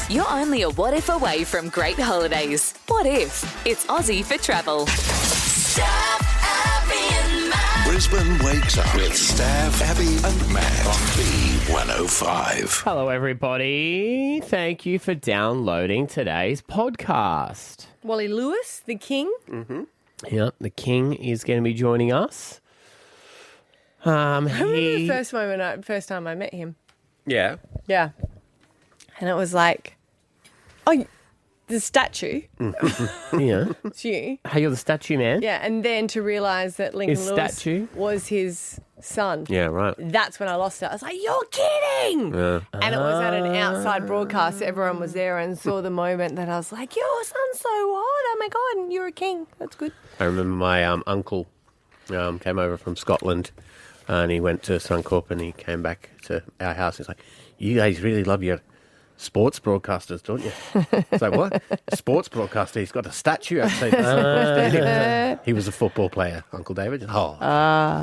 You're only a what if away from great holidays. What if? It's Aussie for travel. Stav, Abby and Matt. Brisbane wakes up with Stav, Abby and Matt on B105. Hello, everybody. Thank you for downloading today's podcast. Wally Lewis, the king. Yeah, the king is going to be joining us. I remember the first time I met him. Yeah. Yeah. And it was like, oh, the statue. Yeah. It's you. Hey, you're the statue man? Yeah. And then to realise that Lincoln His Lewis statue? was his son. Yeah, right. That's when I lost it. I was like, you're kidding. And it was at an outside broadcast. Everyone was there and saw the moment that I was like, your son's so hot. Oh, my God. And you're a king. That's good. I remember my uncle came over from Scotland and he went to Suncorp and he came back to our house. He's like, you guys really love your sports broadcasters, don't you? It's like, what? Sports broadcaster? He's got a statue outside the Suncorp Stadium. He was a football player, Uncle David. But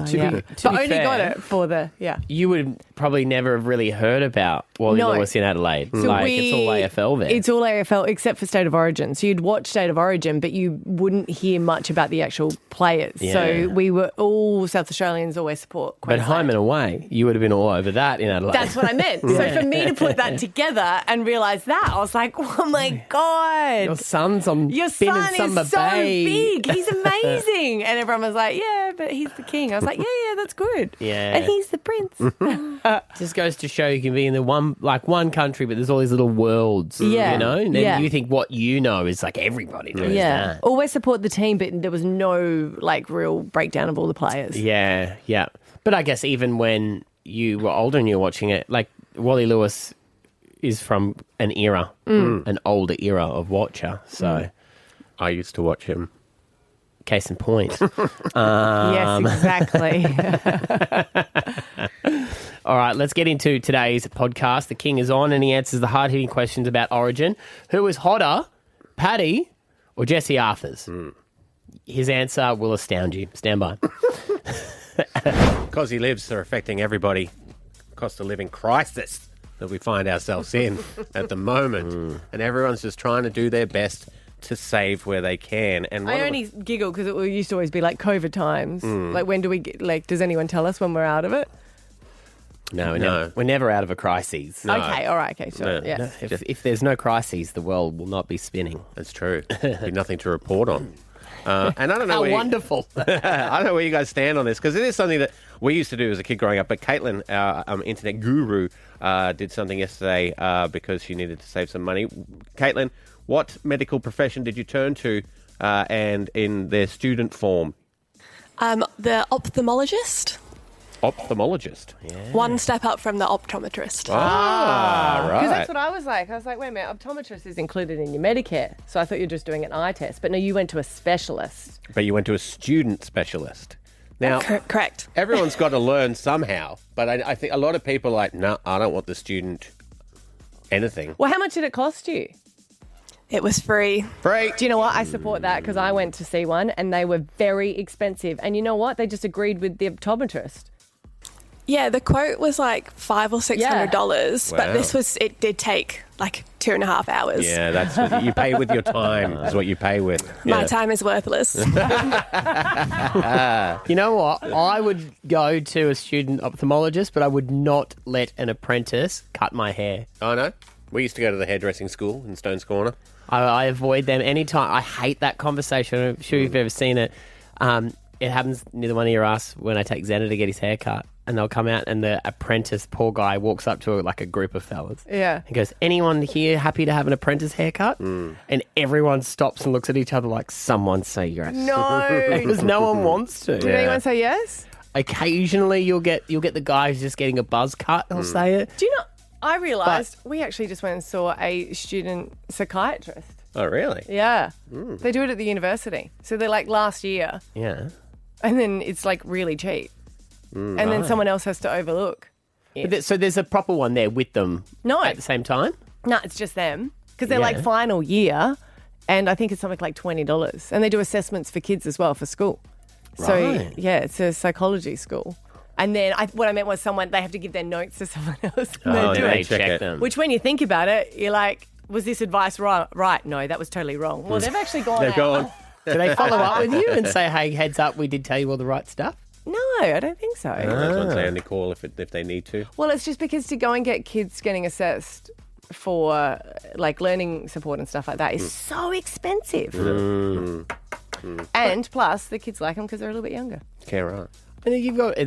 fair, only got it for the, You would probably never have really heard about Wally Lewis in Adelaide. So it's all AFL there. It's all AFL except for State of Origin. So you'd watch State of Origin, but you wouldn't hear much about the actual players. Yeah. So we were all South Australians always support But Queenslander. home and away, you would have been all over that in Adelaide. That's what I meant. So for me to put that together and realise that, I was like, oh my God. Your son's on Your Spin and son Summer is so Bay. big. He's amazing. And everyone was like, yeah, but he's the king. I was like, yeah, that's good. Yeah. And he's the prince. Just goes to show you can be in the one country, but there's all these little worlds. Yeah. You know? And then Yeah. you think what you know is like everybody knows Yeah. that. Always support the team, but there was no like real breakdown of all the players. Yeah, yeah. But I guess even when you were older and you were watching it, like Wally Lewis is from an era, an older era of watcher. So I used to watch him. case in point. Yes, exactly. All right, let's get into today's podcast. The King is on and he answers the hard-hitting questions about Origin. Who is hotter, Paddy or Jesse Arthurs? His answer will astound you. Stand by. Because he lives, they're affecting everybody. Cost of living crisis that we find ourselves in at the moment. And everyone's just trying to do their best to save where they can. And I only giggle because it used to always be like COVID times. Like when do we get, like, does anyone tell us when we're out of it? No, No. we're never out of a crisis. No. Okay, all right, okay, sure. No. Yeah. If there's no crises, the world will not be spinning. That's true. Be nothing to report on. And I don't know How where wonderful. I don't know where you guys stand on this because it is something that we used to do as a kid growing up. But Caitlin, our internet guru, did something yesterday because she needed to save some money. Caitlin, what medical profession did you turn to and in their student form? The ophthalmologist. Ophthalmologist. One step up from the optometrist. Ah, Because right. that's what I was like. I was like, wait a minute, optometrist is included in your Medicare. So I thought you were just doing an eye test. But no, you went to a specialist. But you went to a student specialist. Now, Correct. everyone's got to learn somehow. But I think a lot of people are like, no, I don't want the student anything. Well, how much did it cost you? It was free. Free. Do you know what? I support that because I went to see one and they were very expensive. And you know what? They just agreed with the optometrist. Yeah, the quote was like $500 or $600, Wow. but it did take like 2.5 hours. Yeah, that's what you pay with your time is what you pay with. My Yeah. time is worthless. You know what? I would go to a student ophthalmologist, but I would not let an apprentice cut my hair. I know. We used to go to the hairdressing school in Stones Corner. I avoid them anytime. I hate that conversation. I'm sure you've ever seen it. It happens near the one of your ass when I take Xander to get his hair cut. And they'll come out and the apprentice, poor guy, walks up to like a group of fellas. Yeah. He goes, anyone here happy to have an apprentice haircut? And everyone stops and looks at each other like, someone say yes. No. Because no one wants to. Did anyone say yes? Occasionally you'll get the guy who's just getting a buzz cut. He'll say it. Do you know, I realised we actually just went and saw a student psychiatrist. Oh, really? Yeah. They do it at the university. So they're like last year. Yeah. And then it's like really cheap. And then someone else has to overlook. But so there's a proper one there with them No. at the same time? No, it's just them. Because they're like Yeah. final year. And I think it's something like $20. And they do assessments for kids as well for school. So, Right. yeah, it's a psychology school. And then what I meant was they have to give their notes to someone else. And Oh, they do yeah. it. They check it. them. Which when you think about it, you're like, was this advice right? No, that was totally wrong. Well, they've actually gone They've out. gone. Do they follow up with you and say, hey, heads up, we did tell you all the right stuff? No, I don't think so. Those ones they only call if they need to. Well, it's just because to go and get kids getting assessed for like learning support and stuff like that is so expensive. And plus, the kids like them because they're a little bit younger. Okay, right. And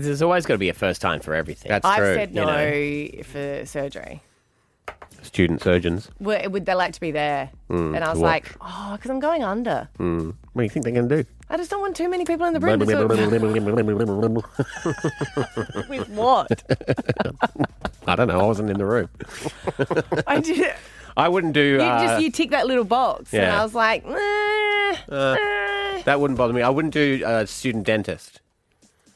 there's always got to be a first time for everything. That's I've true. said no for surgery. Student surgeons. Would they like to be there? And I was what? like, because I'm going under. What do you think they're going to do? I just don't want too many people in the room. With what? I don't know. I wasn't in the room. I did. I wouldn't do... You tick that little box. And yeah. I was like, that wouldn't bother me. I wouldn't do student dentist.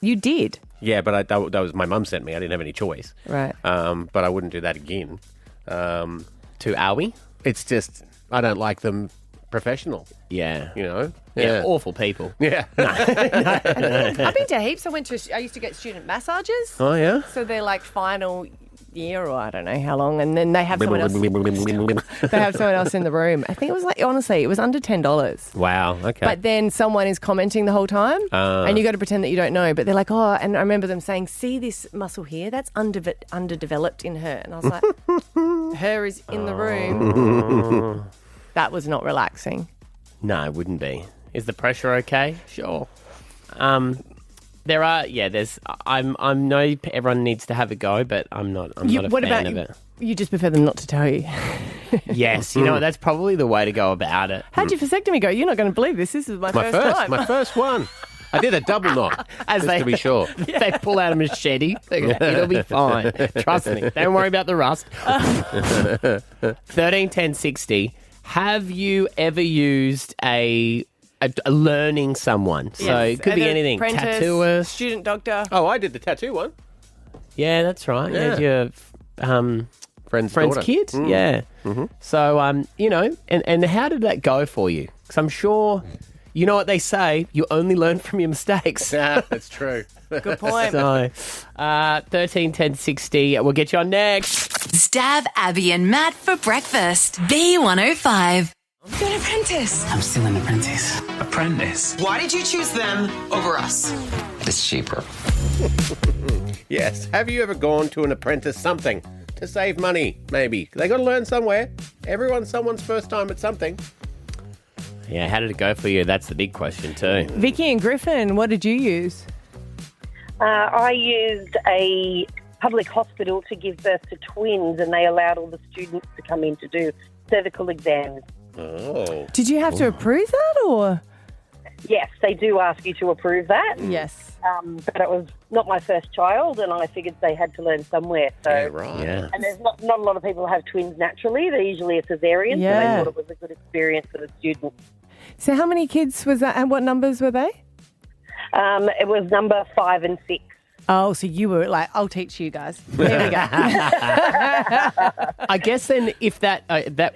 You did. Yeah, but that was my mum sent me. I didn't have any choice. Right. But I wouldn't do that again. To Alwie? It's just, I don't like them professional, Yeah. you know? Yeah, awful people. Yeah. I've been to heaps. I used to get student massages. Oh, yeah? So they're like final year or I don't know how long. And then they have someone else. They have someone else in the room. I think it was like, honestly, it was under $10. Wow, okay. But then someone is commenting the whole time and you got to pretend that you don't know. But they're like, oh, and I remember them saying, see this muscle here? That's underdeveloped in her. And I was like, her is in the room. That was not relaxing. No, it wouldn't be. Is the pressure okay? Sure. I know everyone needs to have a go, but I'm not a fan of it. You just prefer them not to tell you. Yes, you know what, that's probably the way to go about it. How'd your vasectomy go? You're not going to believe this. This is my first time. My first one. I did a double knot, to be sure. They pull out a machete. They go, it'll be fine. Trust me. Don't worry about the rust. 131060. Have you ever used a learning someone? So Yes. it could be An anything. apprentice, Tattooist. student doctor. Oh, I did the tattoo one. Yeah, that's right. Yeah. Yeah. Your Friend's daughter. kid. Yeah. Mm-hmm. So, and how did that go for you? Because I'm sure, you know what they say, you only learn from your mistakes. Yeah, that's true. Good point. So, 131060, we'll get you on next. Stab Abby and Matt for breakfast. B105. You're an apprentice. I'm still an apprentice. Apprentice. Why did you choose them over us? It's cheaper. Yes. Have you ever gone to an apprentice something to save money? Maybe. They got to learn somewhere. Everyone's someone's first time at something. Yeah, how did it go for you? That's the big question too. Vicky and Griffin, what did you use? I used a public hospital to give birth to twins, and they allowed all the students to come in to do cervical exams. Oh. Did you have to approve that or? Yes, they do ask you to approve that. Yes. But it was not my first child, and I figured they had to learn somewhere. So, Yeah, right. Yeah. And there's not a lot of people who have twins naturally. They're usually a cesarean, so Yeah. they thought it was a good experience for the students. So how many kids was that and what numbers were they? It was number 5 and 6. Oh, so you were like, I'll teach you guys. There we go. I guess then if that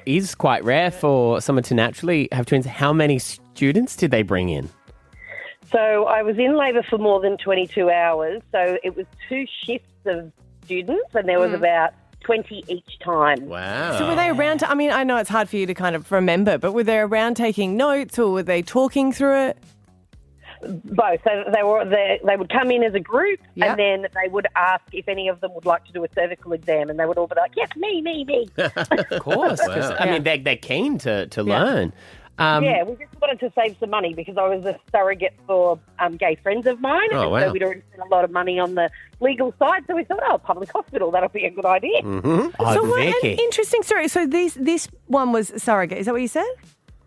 is quite rare for someone to naturally have twins, how many students did they bring in? So I was in labour for more than 22 hours. So it was 2 shifts of students, and there was about 20 each time. Wow. So were they around? I mean, I know it's hard for you to kind of remember, but were they around taking notes or were they talking through it? Both. So they would come in as a group, Yep. and then they would ask if any of them would like to do a cervical exam, and they would all be like, yes, me. Of course. 'Cause, I mean, they're keen to learn. Yeah, we just wanted to save some money because I was a surrogate for gay friends of mine. Oh, and wow. So we'd already spent a lot of money on the legal side. So we thought, public hospital, that'll be a good idea. Oh, So what an Vicky. interesting story. So this one was surrogate. Is that what you said?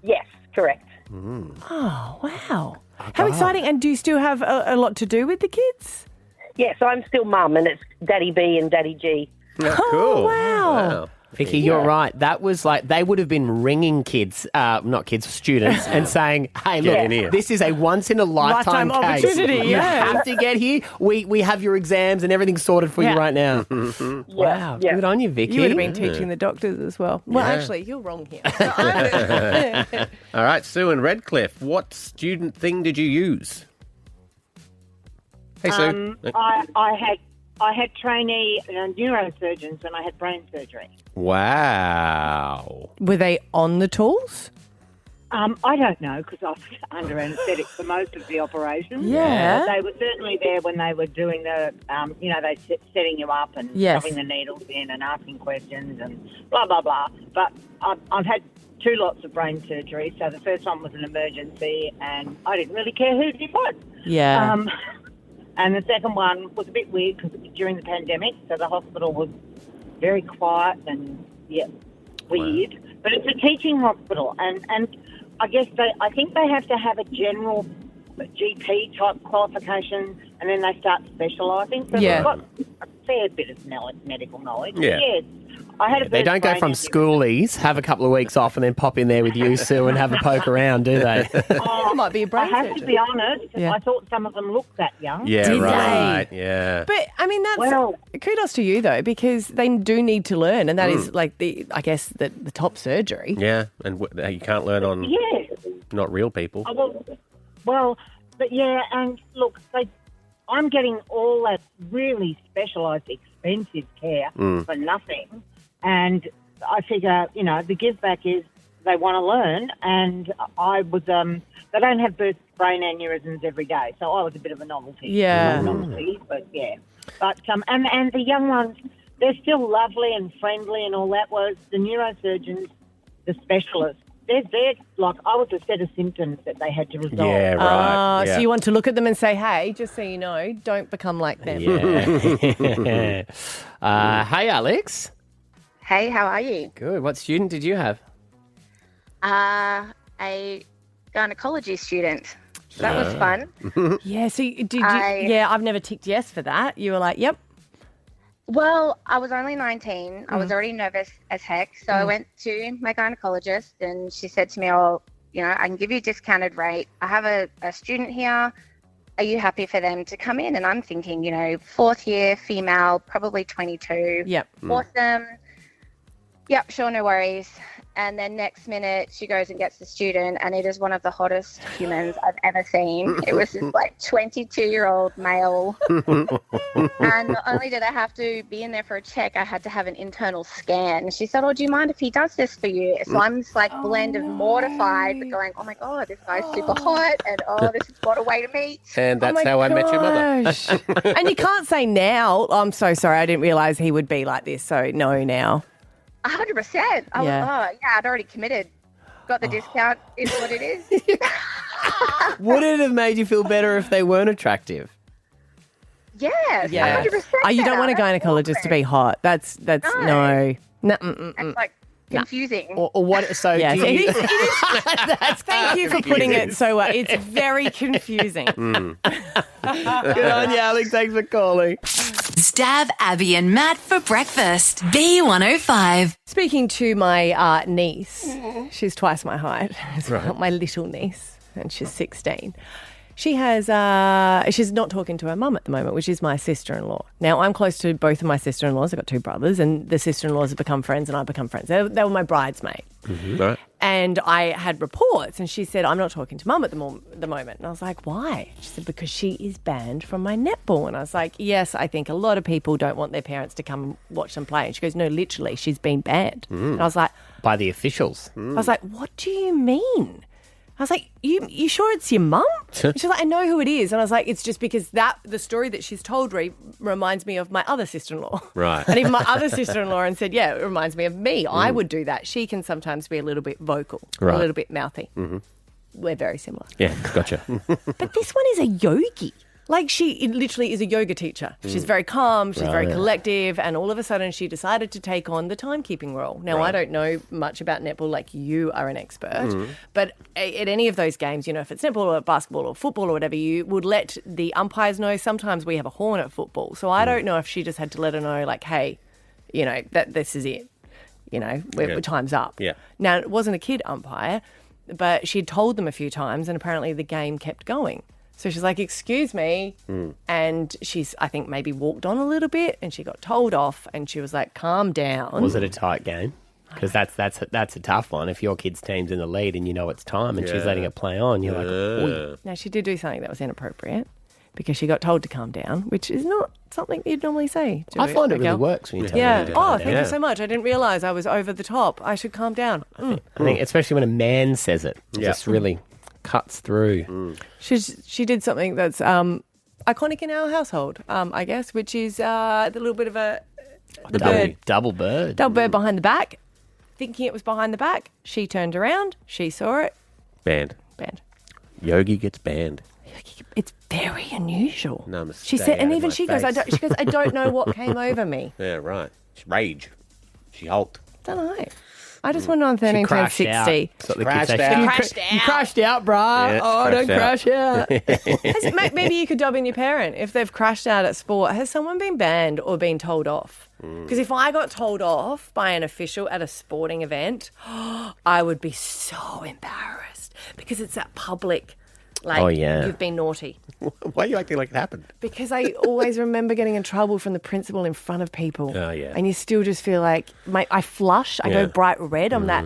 Yes, correct. Oh, wow. How exciting. And do you still have a lot to do with the kids? Yes, I'm still mum, and it's Daddy B and Daddy G. Yeah, Oh, cool. wow. Vicky, you're right. That was like, they would have been ringing kids, not kids, students, and saying, hey, look, in here. this is a once-in-a-lifetime Lifetime case. opportunity, You yeah. have to get here. We have your exams and everything's sorted for you Yeah. right now. Wow. Yeah. Good on you, Vicky. You would have been teaching the doctors as well. Well, actually, you're wrong here. All right, Sue and Redcliffe, what student thing did you use? Hey, Sue. I had I had trainee neurosurgeons when I had brain surgery. Wow. Were they on the tools? I don't know because I was under anaesthetic for most of the operation. Yeah. They were certainly there when they were doing the, they setting you up and Yes. shoving the needles in and asking questions and blah, blah, blah. But I've had 2 lots of brain surgery. So the first one was an emergency and I didn't really care who it was. Yeah. And the second one was a bit weird because it was during the pandemic. So the hospital was very quiet and, weird. Wow. But it's a teaching hospital and I guess I think they have to have a general GP type qualification and then they start specialising. So they've got a fair bit of medical knowledge. Yeah. Yes, I had a They don't go from schoolies, have a couple of weeks off and then pop in there with you, Sue, and have a poke around, do they? It might be a brain I have surgeon. to be honest, I thought some of them looked that young. Yeah, Did right. Yeah. But, I mean, that's kudos to you, though, because they do need to learn, and that is, like, the top surgery. Yeah, and you can't learn on not real people. But yeah, and look, I'm getting all that really specialised, expensive care for nothing. And I figure, the give back is they want to learn. And I was, they don't have brain aneurysms every day. So I was a bit of a novelty. Yeah. But yeah. But, and the young ones, they're still lovely and friendly and all that. Whereas the neurosurgeons, the specialists, they're like, I was a set of symptoms that they had to resolve. Yeah, right. So you want to look at them and say, hey, just so you know, don't become like them. Yeah. Hey, Alex. Hey, how are you? Good. What student did you have? A gynecology student. So that was fun. Yeah, so I've never ticked yes for that. You were like, yep. Well, I was only 19. I was already nervous as heck. So I went to my gynecologist and she said to me, I can give you a discounted rate. I have a student here. Are you happy for them to come in? And I'm thinking, 4th year, female, probably 22. Yep. Awesome. Yep, sure, no worries. And then next minute, she goes and gets the student, and it is one of the hottest humans I've ever seen. It was this 22-year-old male. And not only did I have to be in there for a check, I had to have an internal scan. She said, do you mind if he does this for you? So I'm this blend of mortified, but going, oh my God, this guy's super hot, and this is what a way to meet. And that's how I met your mother. And you can't say now, I'm so sorry, I didn't realise he would be like this, so no now. 100%. I'd already committed. Got the discount, is what it is. Would it have made you feel better if they weren't attractive? Yes, Yeah. 100%. Oh, you don't want a gynecologist to be hot. That's no. It's confusing. Or what? So Yeah, do you... Thank you for putting it so well. It's very confusing. Good on you, Alex. Thanks for calling. Stab Abby and Matt for breakfast. B105. Speaking to my niece, she's twice my height. My little niece, and she's 16. She has, she's not talking to her mum at the moment, which is my sister-in-law. Now, I'm close to both of my sister-in-laws. I've got 2 brothers, and the sister-in-laws have become friends, and I've become friends. They were my bridesmaid. Mm-hmm. Right. And I had reports, and she said, I'm not talking to mum at the moment. And I was like, why? She said, because she is banned from my netball. And I was like, yes, I think a lot of people don't want their parents to come watch them play. And she goes, no, literally, she's been banned. And I was like... By the officials. I was like, what do you mean? I was like, you sure it's your mum? She's like, I know who it is. And I was like, it's just because the story that she's told reminds me of my other sister-in-law. Right. And even my other sister-in-law and said, yeah, it reminds me of me. I would do that. She can sometimes be a little bit vocal, a little bit mouthy. Mm-hmm. We're very similar. Yeah, gotcha. But this one is a yogi. Like, she literally is a yoga teacher. She's very calm, she's very collective, and all of a sudden she decided to take on the timekeeping role. Now, I don't know much about netball like you are an expert, but at any of those games, if it's netball or basketball or football or whatever, you would let the umpires know. Sometimes we have a horn at football, so I don't know if she just had to let her know, like, hey, that this is it. We're time's up. Yeah. Now, it wasn't a kid umpire, but she'd told them a few times, and apparently the game kept going. So she's like, excuse me. And she's, I think, maybe walked on a little bit and she got told off and she was like, calm down. Was it a tight game? Because that's a tough one. If your kid's team's in the lead and you know it's time and she's letting it play on, you're like, oi. Now, she did do something that was inappropriate. because she got told to calm down, which is not something you'd normally say. I find it really works when you tell Yeah. them to Oh, calm thank down. you so much. I didn't realise I was over the top. I should calm down. I think especially when a man says it, it just really cuts through. She did something that's iconic in our household, I guess, which is the little bit of the bird. Double bird. Double bird behind the back. Thinking it was behind the back, she turned around, she saw it. Banned. Yogi gets banned. It's very unusual. Namaste She said, and out of even my she goes, I face. don't know what came over me. Yeah, right. Rage. She hulked. Don't know. I just went on 13, 10, 60. That's what the kids say. Crashed You crashed out, bruh. Yeah, Oh, don't crashed crash out. Maybe you could dub in your parent if they've crashed out at sport. Has someone been banned or been told off? Because if I got told off by an official at a sporting event, I would be so embarrassed because it's that public. Like, you've been naughty. Why are you acting like it happened? Because I always remember getting in trouble from the principal in front of people. Oh, yeah. And you still just feel like, I flush, I go bright red. I'm that.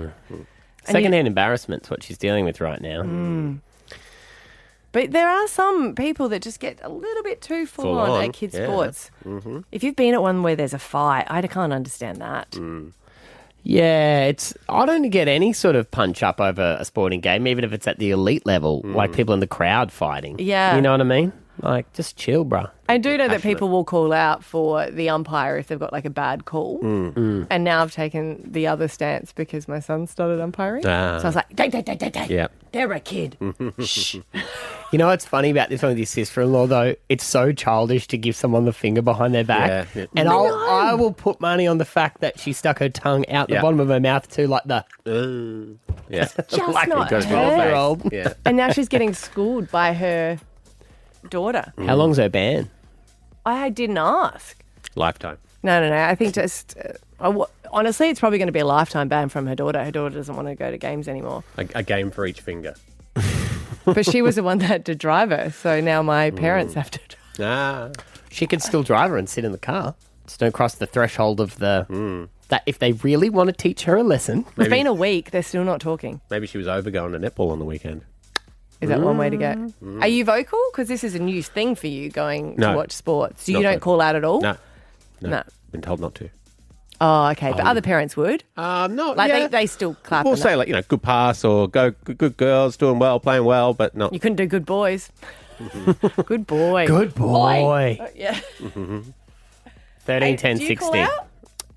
Secondhand embarrassment's what she's dealing with right now. But there are some people that just get a little bit too full on at kids' sports. If you've been at one where there's a fight, I can't understand that. Yeah, I don't get any sort of punch up over a sporting game, even if it's at the elite level, like people in the crowd fighting. Yeah. You know what I mean? Like, just chill, bruh. I do know that people will call out for the umpire if they've got like a bad call. And now I've taken the other stance because my son started umpiring. So I was like, Yeah. they're a kid. Shh. You know what's funny about this one with your sister-in-law, though? It's so childish to give someone the finger behind their back. Yeah. And I will put money on the fact that she stuck her tongue out the bottom of her mouth too, like the... Yeah. Just like not a her. 12-year-old. Yeah. And now she's getting schooled by her daughter. How long's her ban? I didn't ask. Lifetime. No. I think just... honestly, it's probably going to be a lifetime ban from her daughter. Her daughter doesn't want to go to games anymore. A game for each finger. But she was the one that had to drive her, so now my parents have to. She could still drive her and sit in the car. Just don't cross the threshold of the... That if they really want to teach her a lesson... It's been a week, they're still not talking. Maybe she was over going to netball on the weekend. Is that one way to go? Are you vocal? Because this is a new thing for you, going to No. watch sports. So you Not don't vocal. call out at all? No. Been told not to. Oh, okay. But other parents would? No. Like they still clap. We'll and say, like, good pass or good girls, doing well, playing well, but not. you couldn't do good boys. Good boy. Good boy. Yeah. 13, 10, do you 16. call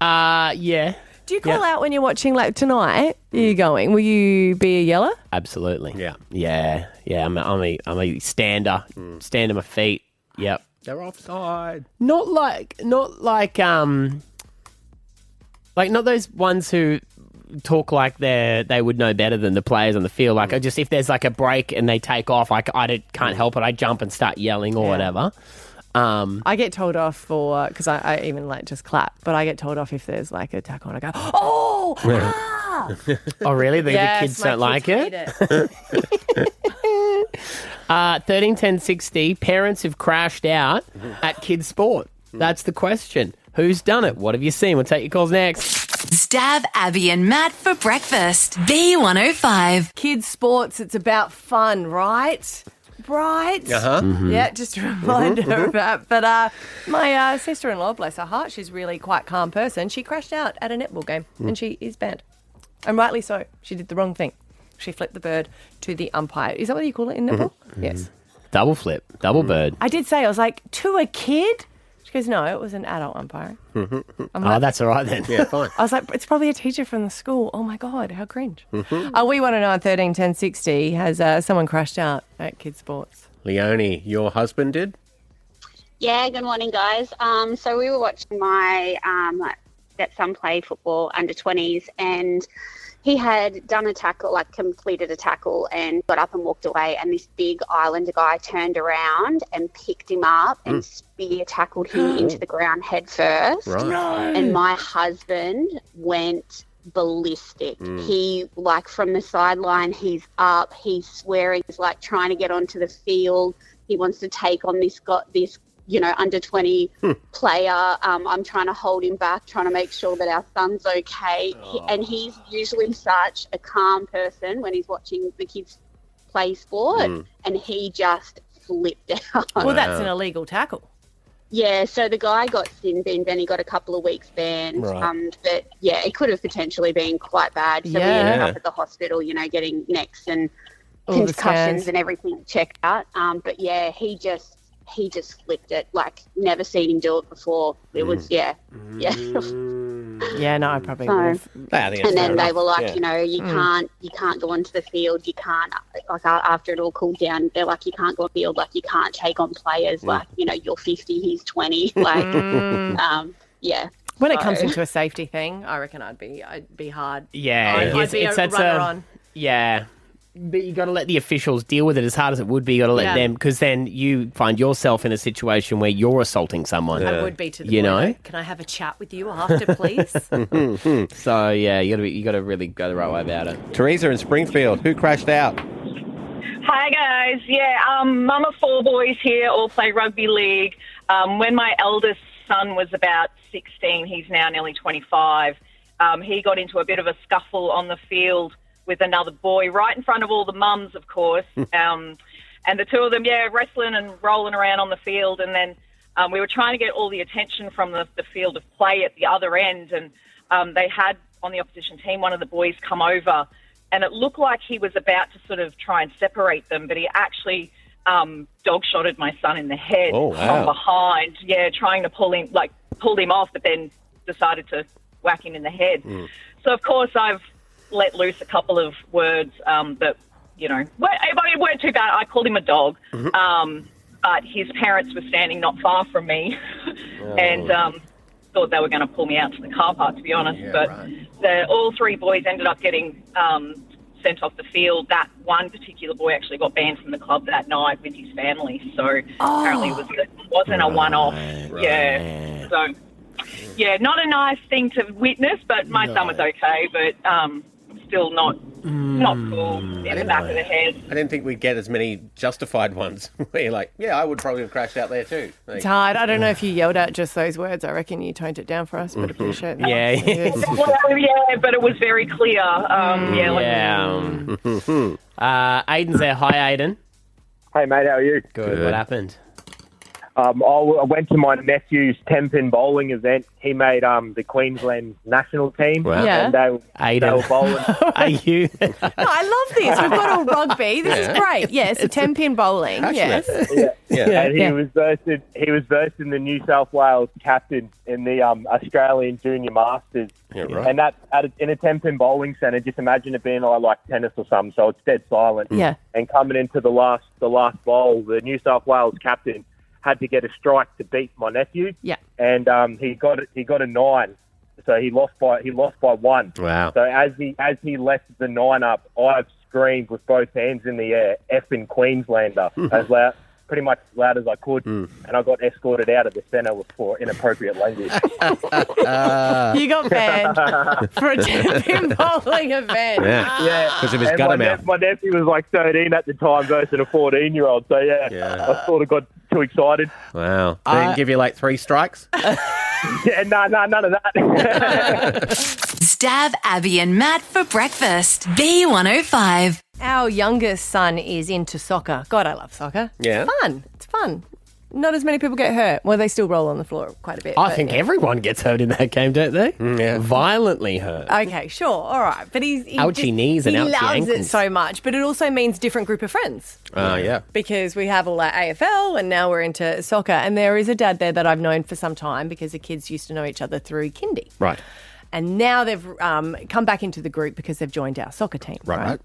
out? Yeah. Do you call out when you're watching, like tonight? Are you going? Will you be a yeller? Absolutely. Yeah. Yeah. I'm a stander. Stand on my feet. Yep. They're offside. Not those ones who talk like they would know better than the players on the field. Like, if there's like a break and they take off, I can't help it. I jump and start yelling or whatever. I get told off for, because I even like just clap, but I get told off if there's like a tackle and I go, oh, ah! Oh, really? The kids my don't like kids it? hate it. 13, 10, 60. Parents have crashed out at kids' sport. That's the question. Who's done it? What have you seen? We'll take your calls next. Stab Abby and Matt for breakfast. B105. Kids' sports, it's about fun, right? Right? Yeah, just a reminder of that. But my sister-in-law, bless her heart, she's really quite a calm person. She crashed out at a netball game and she is banned. And rightly so. She did the wrong thing. She flipped the bird to the umpire. Is that what you call it in netball? Yes. Double flip. Double bird. I did say, I was like, to a kid? She goes, no, it was an adult umpiring. That's all right then. Yeah, fine. I was like, it's probably a teacher from the school. Oh, my God, how cringe. We want to know on 13 10 60, has someone crashed out at kids' sports? Leonie, your husband did? Yeah, good morning, guys. So we were watching my stepson play football under 20s, and he had done a tackle, like completed a tackle, and got up and walked away. And this big Islander guy turned around and picked him up and spear tackled him into the ground head first. Right. No. And my husband went ballistic. He, like, from the sideline, he's up, he's swearing, he's like trying to get onto the field. He wants to take on this under 20 player. I'm trying to hold him back, trying to make sure that our son's okay. And he's usually such a calm person when he's watching the kids play sport, and he just flipped out. Well, that's an illegal tackle. Yeah, so the guy got sin binned and he got a couple of weeks banned. Right. But yeah, it could have potentially been quite bad. So we ended up at the hospital, getting necks and concussions and everything checked out. But yeah, he just flipped it. Like, never seen him do it before. It was yeah. Yeah, no, I probably would have. And then they were like, you can't go onto the field. You can't, like, after it all cooled down, they're like, you can't go on the field. Like, you can't take on players. Like, you're 50, he's 20. Like, yeah. When it comes into a safety thing, I reckon I'd be hard. Yeah, I'd be a runner on. Yeah. But you got to let the officials deal with it as hard as it would be. You got to let them, because then you find yourself in a situation where you're assaulting someone. I would be to the point. Can I have a chat with you after, please? So yeah, you got to really go the right way about it. Teresa in Springfield, who crashed out? Hi guys, mum of 4 boys here, all play rugby league. When my eldest son was about 16, he's now nearly 25. He got into a bit of a scuffle on the field with another boy right in front of all the mums, of course. And the two of them, wrestling and rolling around on the field. And then we were trying to get all the attention from the field of play at the other end. And they had, on the opposition team, one of the boys come over. And it looked like he was about to sort of try and separate them, but he actually dog-shotted my son in the head from behind. Yeah, trying to pulled him off, but then decided to whack him in the head. So, of course, I've let loose a couple of words that, weren't too bad. I called him a dog, but his parents were standing not far from me and thought they were going to pull me out to the car park, to be honest. All 3 boys ended up getting sent off the field. That one particular boy actually got banned from the club that night with his family. So apparently it wasn't a one-off. Yeah. So, yeah, not a nice thing to witness, but my son was okay, but still not cool in the back of the head. I didn't think we'd get as many justified ones where you're like, I would probably have crashed out there too. Like, it's hard. I don't know if you yelled out just those words. I reckon you toned it down for us, but appreciate that. Yeah, but it was very clear. Aiden's there. Hi, Aiden. Hey, mate, how are you? Good. What happened? I went to my nephew's 10-pin bowling event. He made the Queensland national team. Wow. Yeah. And they were bowling. Are you? No, I love this. We've got all rugby. This is great. Yes, a 10-pin bowling. Yes. And he was versed in the New South Wales captain in the Australian Junior Masters. Yeah, right. And that in a 10-pin bowling centre, just imagine it being like tennis or something. So it's dead silent. Yeah. And coming into the last bowl, the New South Wales captain had to get a strike to beat my nephew. Yeah. And he got a 9. So he lost by 1. Wow. So as he left the 9 up, I've screamed with both hands in the air, effing Queenslander, as pretty much loud as I could, and I got escorted out of the centre for inappropriate language. You got banned for a 10-pin bowling event. Yeah, because of his gutter mouth. My nephew was like 13 at the time versus a 14-year-old. So I sort of got too excited. Wow. They didn't give you like 3 strikes? No, none of that. Stab Abby and Matt for breakfast. B105. Our youngest son is into soccer. God, I love soccer. Yeah. It's fun. Not as many people get hurt. Well, they still roll on the floor quite a bit. I think everyone gets hurt in that game, don't they? Yeah. Violently hurt. Okay, sure. All right. But he ouchie knees and ouchie ankles. He loves it ankles. so much. But it also means different group of friends. Yeah. Because we have all our AFL and now we're into soccer. And there is a dad there that I've known for some time because the kids used to know each other through kindy. Right. And now they've come back into the group because they've joined our soccer team. Right.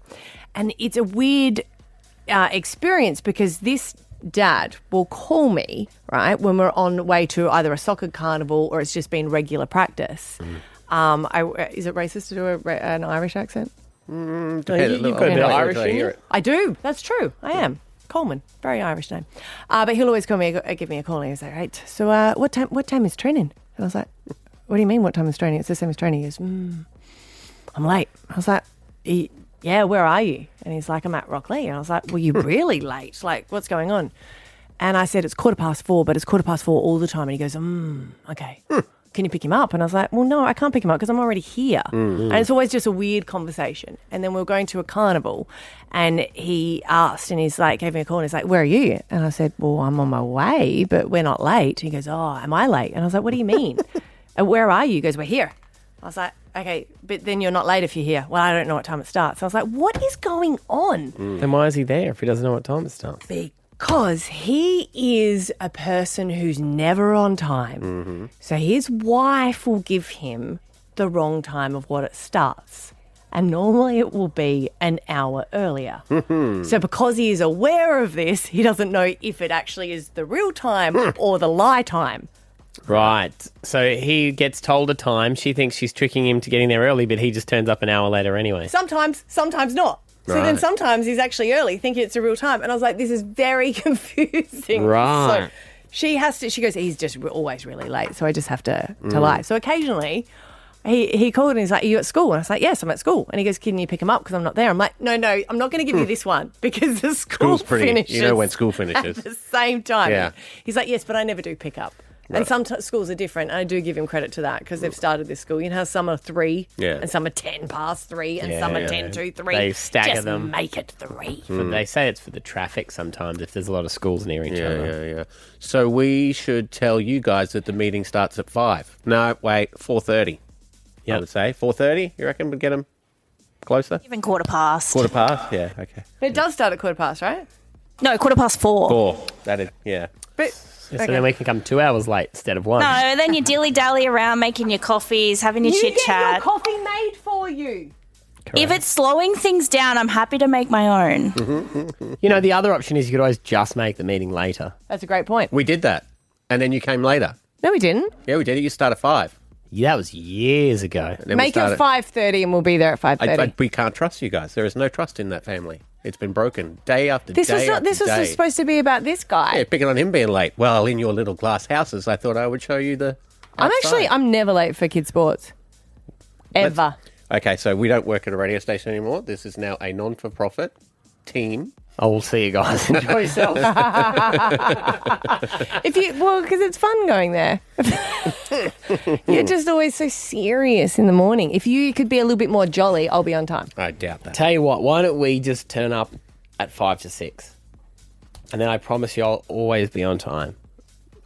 And it's a weird experience because this dad will call me, right, when we're on the way to either a soccer carnival or it's just been regular practice. Is it racist to do an Irish accent? You've got a bit of Irish in you. I do. That's true. I am. Coleman. Very Irish name. But he'll always call me, give me a call and he'll say, right, so what time is training? And I was like, what do you mean what time is training? It's the same as training. He goes, I'm late. I was like, yeah, where are you? And he's like, I'm at Rocklea. And I was like, well, you're really late. Like, what's going on? And I said, it's 4:15, but it's 4:15 all the time. And he goes, okay. can you pick him up? And I was like, well, no, I can't pick him up because I'm already here. And it's always just a weird conversation. And then we were going to a carnival and he asked and he's like, gave me a call and he's like, where are you? And I said, well, I'm on my way, but we're not late. He goes, oh, am I late? And I was like, what do you mean? And where are you? He goes, we're here. I was like, okay, but then you're not late if you're here. Well, I don't know what time it starts. So I was like, what is going on? Then why is he there if he doesn't know what time it starts? Because he is a person who's never on time. So his wife will give him the wrong time of what it starts. And normally it will be an hour earlier. So because he is aware of this, he doesn't know if it actually is the real time or the lie time. Right. So he gets told a time. She thinks she's tricking him to getting there early, but he just turns up an hour later anyway. Sometimes not. So then sometimes he's actually early, thinking it's a real time. And I was like, this is very confusing. Right. So she goes, he's just always really late, so I just have to lie. So occasionally he called and he's like, are you at school? And I was like, yes, I'm at school. And he goes, can you pick him up because I'm not there? I'm like, no, I'm not going to give you this one because the school finishes. You know when school finishes. At the same time. Yeah. He's like, yes, but I never do pick up. And some schools are different, and I do give him credit to that because they've started this school. You know how some are 3 and some are 10 past 3 and some are 10 to 3. They stagger Just them. make it 3. They say it's for the traffic sometimes if there's a lot of schools near each other. Yeah. So we should tell you guys that the meeting starts at 5. No, wait, 4:30. I would say 4:30. You reckon we'd get them closer? Even 4:15. 4:15. Yeah. Okay. But it does start at 4:15, right? No, 4:4. 4. That is. Yeah. But So then we can come 2 hours late instead of 1. No, then you dilly-dally around making your coffees, having your you get chit-chat. your coffee made for you. If it's slowing things down, I'm happy to make my own. You know, the other option is you could always just make the meeting later. That's a great point. We did that, and then you came later. No, we didn't. Yeah, we did. You start at 5. Yeah, that was years ago. Make it 5:30 and we'll be there at 5:30. We can't trust you guys. There is no trust in that family. It's been broken day after day. This was supposed to be about this guy. Yeah, picking on him being late. Well, in your little glass houses, I thought I would show you the. I'm never late for kids' sports. Ever. Okay, so we don't work at a radio station anymore. This is now a non-for-profit team. I will see you guys. Enjoy yourselves. Because it's fun going there. You're just always so serious in the morning. If you could be a little bit more jolly, I'll be on time. I doubt that. Tell you what, why don't we just turn up at 5 to 6? And then I promise you I'll always be on time.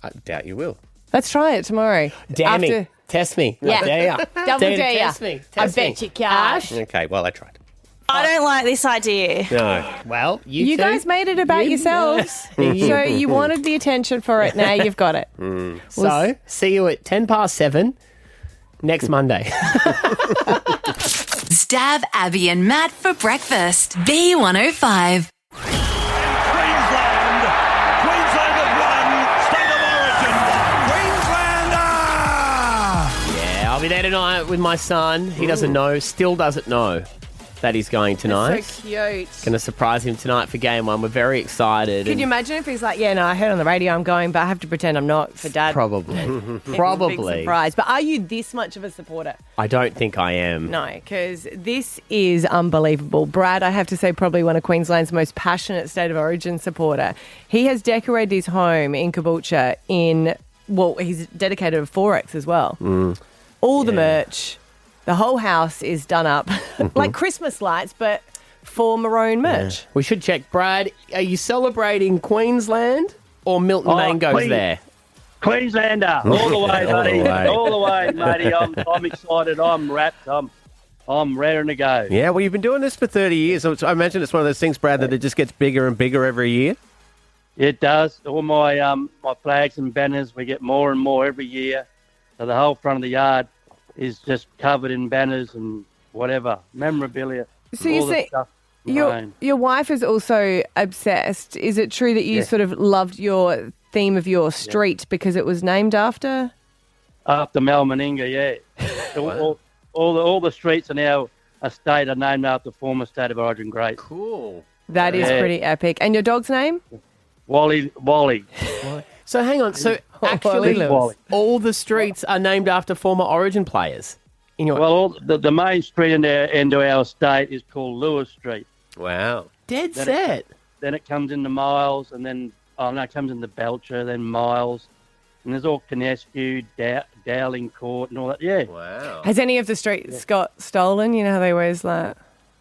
I doubt you will. Let's try it tomorrow. Dare me. Test me. Yeah. I dare ya. Double Dare to dare ya. test me. I Test me. bet you cash. Okay, well, I tried. I don't like this idea. No. Well, You guys made it about yourselves. So you wanted the attention for it. Now you've got it. So, see you at 10 past 7 next Monday. Stab Abby and Matt for breakfast. B105. Yeah, I'll be there tonight with my son. He doesn't know, still doesn't know that he's going tonight. That's so cute. Going to surprise him tonight for game 1. We're very excited. Could you imagine if he's like, yeah, no, I heard on the radio I'm going, but I have to pretend I'm not for Dad. Probably. Big Probably. surprise. But are you this much of a supporter? I don't think I am. No, because this is unbelievable. Brad, I have to say, probably one of Queensland's most passionate State of Origin supporter. He has decorated his home in Caboolture he's dedicated a 4X as well. All the merch. The whole house is done up like Christmas lights, but for Maroon merch. Yeah. We should check. Brad, are you celebrating Queensland or Milton Mangoes there? Queenslander, all the way, buddy. All the way, matey. I'm excited. I'm wrapped. I'm raring to go. Yeah, well, you've been doing this for 30 years. So I imagine it's one of those things, Brad, that it just gets bigger and bigger every year. It does. All my my flags and banners, we get more and more every year. So the whole front of the yard is just covered in banners and whatever, memorabilia. So you say your wife is also obsessed. Is it true that you sort of loved your theme of your street because it was named after? After Mel Meninga, yeah. all the streets in our estate are named after former State of Origin greats. Cool. That is pretty epic. And your dog's name? Wally. So hang on. So actually, all the streets are named after former Origin players. The main street into our estate is called Lewis Street. Wow. Dead set. Then it comes into Miles, and then it comes into Belcher, then Miles, And there's all Canescu, Dowling Court and all that. Yeah. Wow. Has any of the streets got stolen? You know how they always like...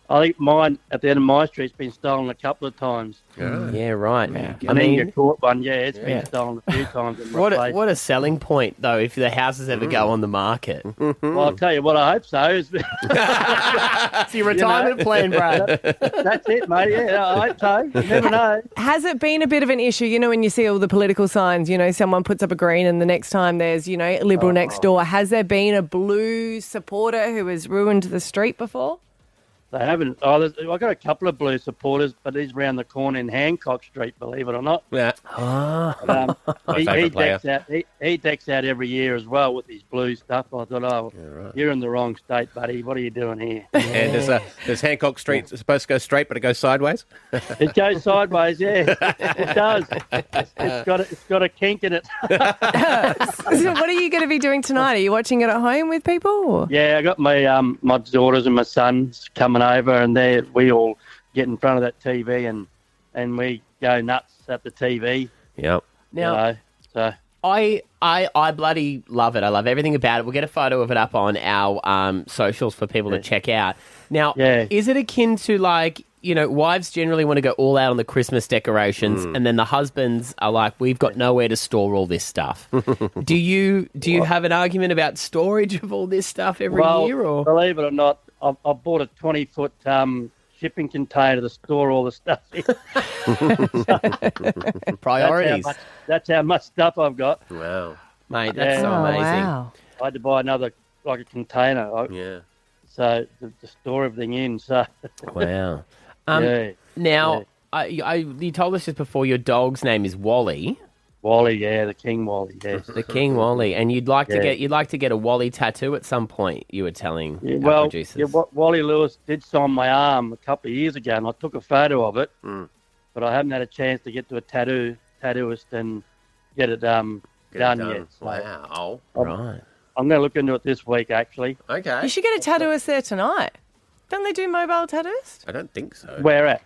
I think mine, at the end of my street's been stolen a couple of times. Yeah, right. Yeah. I mean, your court one, it's been stolen a few times. And replaced. what a selling point, though, if the houses ever go on the market. Well, I'll tell you what, I hope so. It's your retirement plan, Brad. That's it, mate. Yeah, I hope so. You never know. Has it been a bit of an issue, you know, when you see all the political signs, you know, someone puts up a green and the next time there's, you know, a Liberal next door. Has there been a blue supporter who has ruined the street before? They haven't. I've got a couple of blue supporters, but he's round the corner in Hancock Street, believe it or not. Yeah. He decks out every year as well with his blue stuff. I thought, you're in the wrong state, buddy. What are you doing here? And does Hancock Street supposed to go straight, but it goes sideways? It goes sideways, yeah. It does. It's got a kink in it. So what are you going to be doing tonight? Are you watching it at home with people? Or? Yeah, I got my my daughters and my sons coming over, and we all get in front of that TV and we go nuts at the TV. Yep. Now, so I bloody love it. I love everything about it. We'll get a photo of it up on our socials for people to check out. Now, is it akin to like, you know, wives generally want to go all out on the Christmas decorations, and then the husbands are like, we've got nowhere to store all this stuff. Do you have an argument about storage of all this stuff every year? Or believe it or not, I bought a 20-foot shipping container to store all the stuff in. Priorities. That's how much stuff I've got. Wow. Mate, that's so amazing. Wow. I had to buy another, like a container. So to store everything in. So wow. Now, you told us just before your dog's name is Wally. Wally, the King Wally, yes. The King Wally, and you'd like to get a Wally tattoo at some point. You were telling our producers. Yeah, Wally Lewis did sign my arm a couple of years ago, and I took a photo of it, but I haven't had a chance to get to a tattooist and get it done yet. So wow. Right. I'm going to look into it this week, actually. Okay. You should get a tattooist there tonight. Don't they do mobile tattooist? I don't think so. Where at?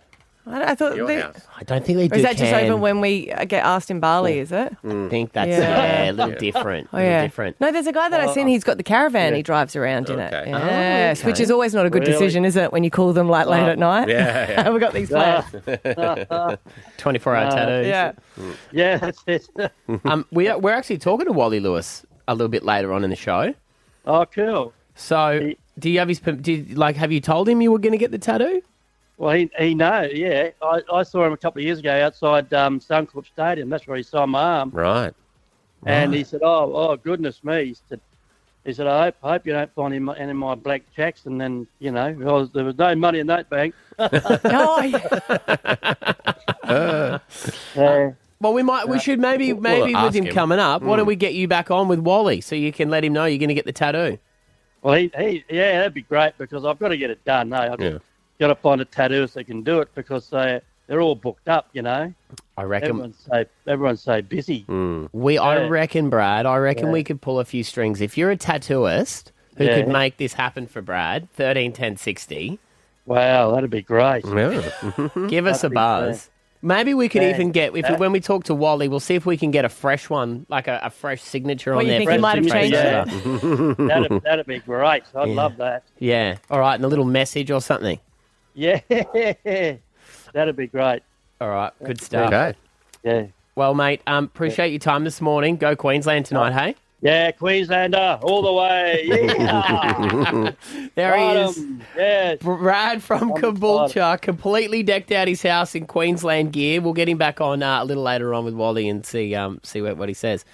I thought Your they... house. I don't think they do. Or is that just over when we get asked in Bali, is it? I think that's a little different. Different. No, there's a guy that I've seen, he's got the caravan he drives around in it. Yes, which is always not a good decision, is it, when you call them like late at night? Yeah. We've got these plans. 24-hour tattoos. Yeah, that's it. We're actually talking to Wally Lewis a little bit later on in the show. Oh, cool. So, do you have his? Have you told him you were going to get the tattoo? Well, he knows, yeah. I saw him a couple of years ago outside Suncorp Stadium. That's where he signed my arm. Right. And he said, oh, goodness me. He said, I hope you don't find any of my black checks. And then, you know, there was no money in that bank. Well, we should maybe with him coming up, why don't we get you back on with Wally so you can let him know you're going to get the tattoo? Well, that'd be great because I've got to get it done. No, got to find a tattooist that can do it because they're all booked up, you know. I reckon everyone's so busy. I reckon, Brad. We could pull a few strings. If you're a tattooist who could make this happen for Brad, 13 10 60. Wow, that'd be great. Yeah. Give us a buzz. Maybe we could even get when we talk to Wally, we'll see if we can get a fresh one, like a fresh signature on there. You think he might have changed it? That'd be great. I'd love that. Yeah. All right, and a little message or something. Yeah, that'd be great. All right, good stuff. Okay. Yeah. Well, mate, appreciate your time this morning. Go Queensland tonight, hey? Yeah, Queenslander, all the way. Yeah. There he is. Yeah. Brad from Caboolture, completely decked out his house in Queensland gear. We'll get him back on a little later on with Wally and see what he says.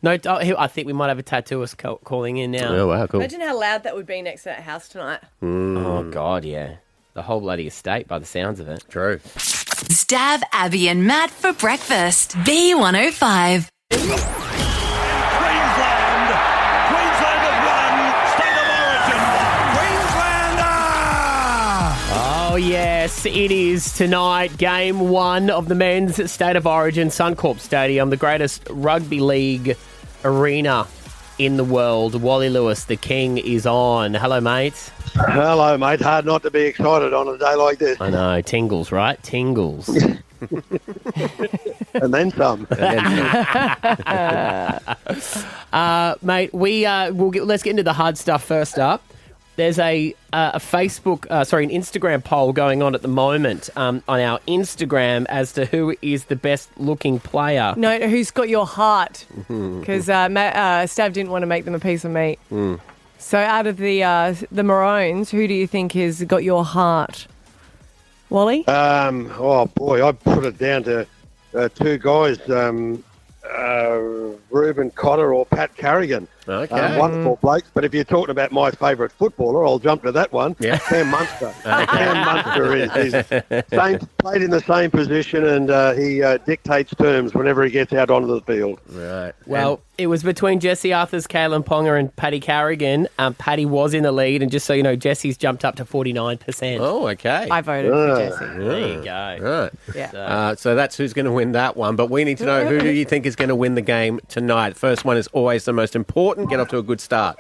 No, I think we might have a tattooist calling in now. Oh, wow, cool. Imagine how loud that would be next to that house tonight. Oh, God, yeah. The whole bloody estate by the sounds of it. True. Stav, Abby and Matt for breakfast. B105. Queensland have won State of Origin. Queenslander! Oh, yes, it is tonight. Game 1 of the men's State of Origin, Suncorp Stadium, the greatest rugby league arena in the world. Wally Lewis, the king, is on. Hello, mate. Hello, mate. Hard not to be excited on a day like this. I know. Tingles, right? Tingles. And then some. Mate, let's get into the hard stuff first up. There's a Facebook, an Instagram poll going on at the moment on our Instagram as to who is the best looking player. No, who's got your heart? Because Stav didn't want to make them a piece of meat. So out of the Maroons, who do you think has got your heart? Wally? Oh, boy, I'd put it down to two guys, Reuben Cotter or Pat Carrigan. Okay. Wonderful blokes. But if you're talking about my favourite footballer, I'll jump to that one. Yeah. Cam Munster. Cam Munster is played in the same position, and he dictates terms whenever he gets out onto the field. Right. Well, it was between Jesse Arthurs, Caelan Ponga and Paddy Carrigan. Paddy was in the lead, and just so you know, Jesse's jumped up to 49%. Oh, okay. I voted for Jesse. There you go. Right. Yeah. So that's who's going to win that one. But we need to know, who do you think is going to win the game tonight? First one is always the most important. Get off to a good start.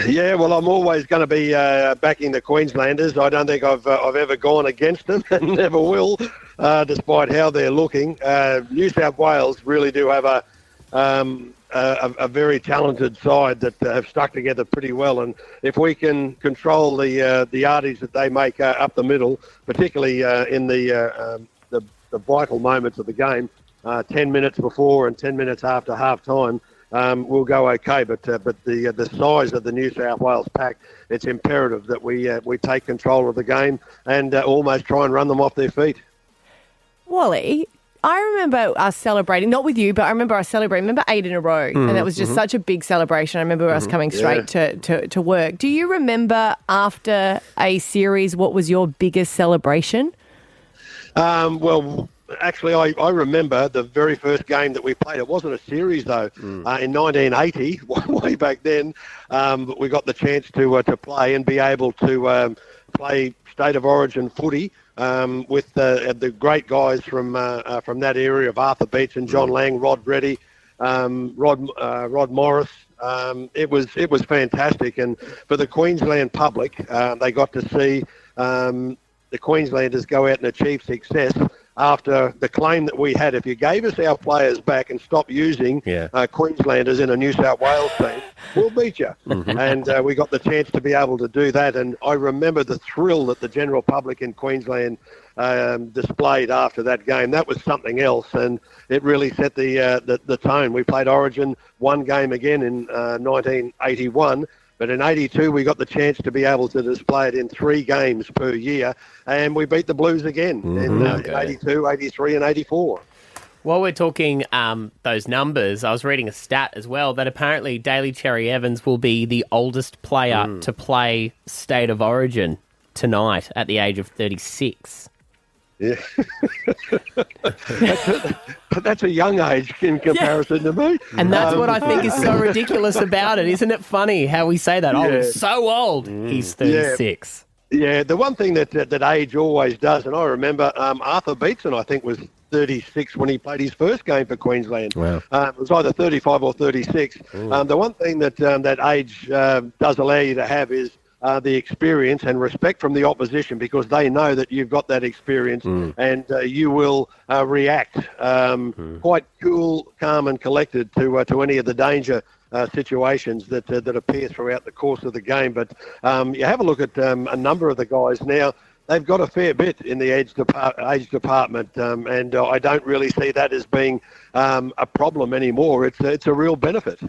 Yeah, well, I'm always going to be backing the Queenslanders. I don't think I've ever gone against them and never will, despite how they're looking. New South Wales really do have a very talented side that have stuck together pretty well. And if we can control the yardies that they make up the middle, particularly in the vital moments of the game, 10 minutes before and 10 minutes after half-time, we'll go okay, but the size of the New South Wales pack, it's imperative that we take control of the game and almost try and run them off their feet. Wally, I remember us celebrating, not with you, but I remember us celebrating. Remember 8 in a row, and that was just such a big celebration. I remember us coming straight to work. Do you remember after a series, what was your biggest celebration? Well, actually, I remember the very first game that we played. It wasn't a series, though. In 1980, way back then, we got the chance to play and be able to play State of Origin footy with the great guys from that area of Arthur Beach and John Lang, Rod Reddy, Rod Morris. It was fantastic, and for the Queensland public, they got to see the Queenslanders go out and achieve success after the claim that we had. If you gave us our players back and stopped using Queenslanders in a New South Wales team, we'll beat you. And we got the chance to be able to do that. And I remember the thrill that the general public in Queensland displayed after that game. That was something else, and it really set the tone. We played Origin one game again in 1981. But in 82, we got the chance to be able to display it in 3 games per year, and we beat the Blues again in 82, 83 and 84. While we're talking those numbers, I was reading a stat as well that apparently Daly Cherry Evans will be the oldest player to play State of Origin tonight at the age of 36. Yeah. That's a young age in comparison to me. And that's what I think is so ridiculous about it. Isn't it funny how we say that? Oh, he's so old. He's 36. Yeah, the one thing that age always does, and I remember Arthur Beetson, I think, was 36 when he played his first game for Queensland. Wow. It was either 35 or 36. The one thing that age does allow you to have is the experience and respect from the opposition, because they know that you've got that experience and you will react quite cool, calm and collected to any of the danger situations that appear throughout the course of the game. But you have a look at a number of the guys now. They've got a fair bit in the age department, and I don't really see that as being a problem anymore. It's a real benefit.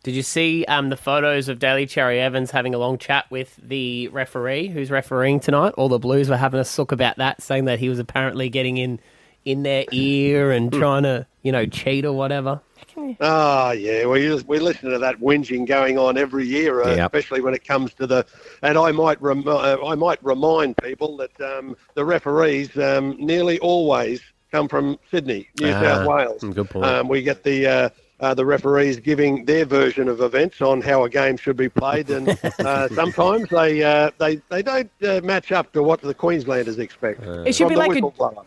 Did you see the photos of Daly Cherry Evans having a long chat with the referee who's refereeing tonight? All the Blues were having a sook about that, saying that he was apparently getting in their ear and trying to, cheat or whatever. Oh, yeah. We listen to that whinging going on every year, especially when it comes to and I might remind people that the referees nearly always come from Sydney, New South Wales. Good point. We get the referees giving their version of events on how a game should be played, and sometimes they don't match up to what the Queenslanders expect. It should be like a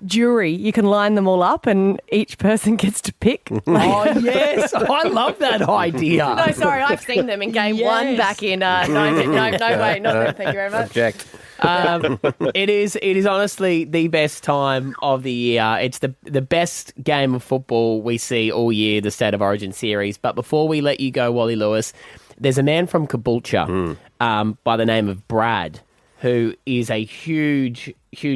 jury. You can line them all up and each person gets to pick. Oh, yes. I love that idea. No, sorry, I've seen them in game 1 back in... no, wait, not them. Thank you very much. Object. It is honestly the best time of the year. It's the best game of football we see all year, the State of Origin series. But before we let you go, Wally Lewis, there's a man from Caboolture by the name of Brad, who is a huge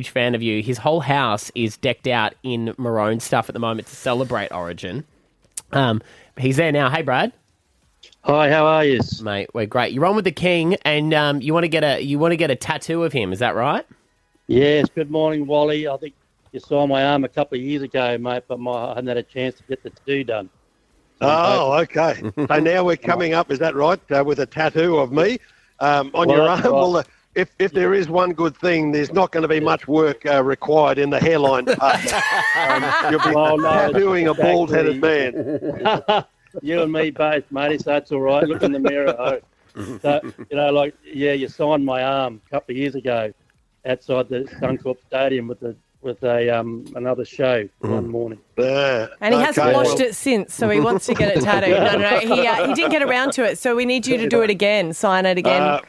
fan of you. His whole house is decked out in maroon stuff at the moment to celebrate Origin. He's there now. Hey, Brad. Hi, how are you, mate? We're great. You're on with the King, and you want to get a tattoo of him. Is that right? Yes. Good morning, Wally. I think you saw my arm a couple of years ago, mate, but I hadn't had a chance to get the tattoo done. Oh, okay. So now we're coming up, is that right, with a tattoo of me on your arm? Well, if there is one good thing, there's not going to be much work required in the hairline part. You'll be tattooing a bald-headed man. You and me both, matey, so that's all right. Look in the mirror. So, you signed my arm a couple of years ago outside the Suncorp Stadium with another show one morning. And he hasn't washed it since, so he wants to get it tattooed. No. He didn't get around to it, so we need you to do it again, sign it again.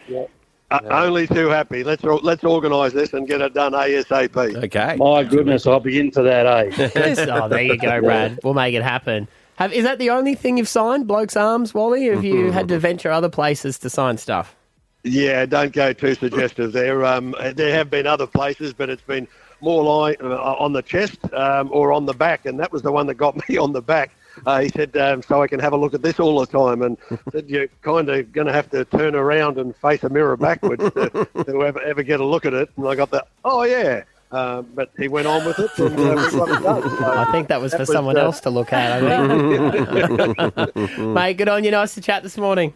Only too happy. Let's organise this and get it done ASAP. Okay. My goodness, I'll be into that, eh? Oh, there you go, Brad. We'll make it happen. Is that the only thing you've signed, Bloke's Arms, Wally? Have you had to venture other places to sign stuff? Yeah, don't go too suggestive there. There have been other places, but it's been more like on the chest or on the back, and that was the one that got me on the back. He said, so I can have a look at this all the time, and said, you're kind of going to have to turn around and face a mirror backwards to ever get a look at it. And I got that, oh, yeah. But he went on with it, and we got it done. So I think that was for someone else to look at, I think. Mate, good on you. Nice to chat this morning.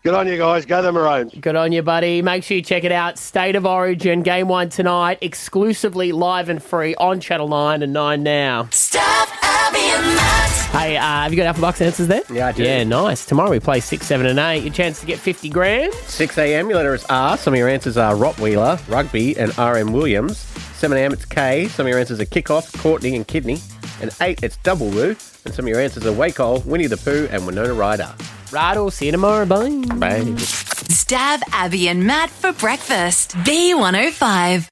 Good on you guys. Go the Maroons. Good on you, buddy. Make sure you check it out. State of Origin, Game 1 tonight, exclusively live and free on Channel 9 and 9 now. Steph, Abby and Matt. Hey, have you got Alpha Bucks answers there? Yeah, I do. Yeah, nice. Tomorrow we play 6, 7 and 8. Your chance to get 50 grand. 6 a.m, your letter is R. Some of your answers are Rottweiler, Rugby and RM Williams. 7 a.m, it's K. Some of your answers are Kickoff, Courtney and Kidney. And 8, it's Double Woo. And some of your answers are Wakehole, Winnie the Pooh and Winona Ryder. Right, we'll see you tomorrow. Bye. Bye. Stab Abby and Matt for breakfast. B105.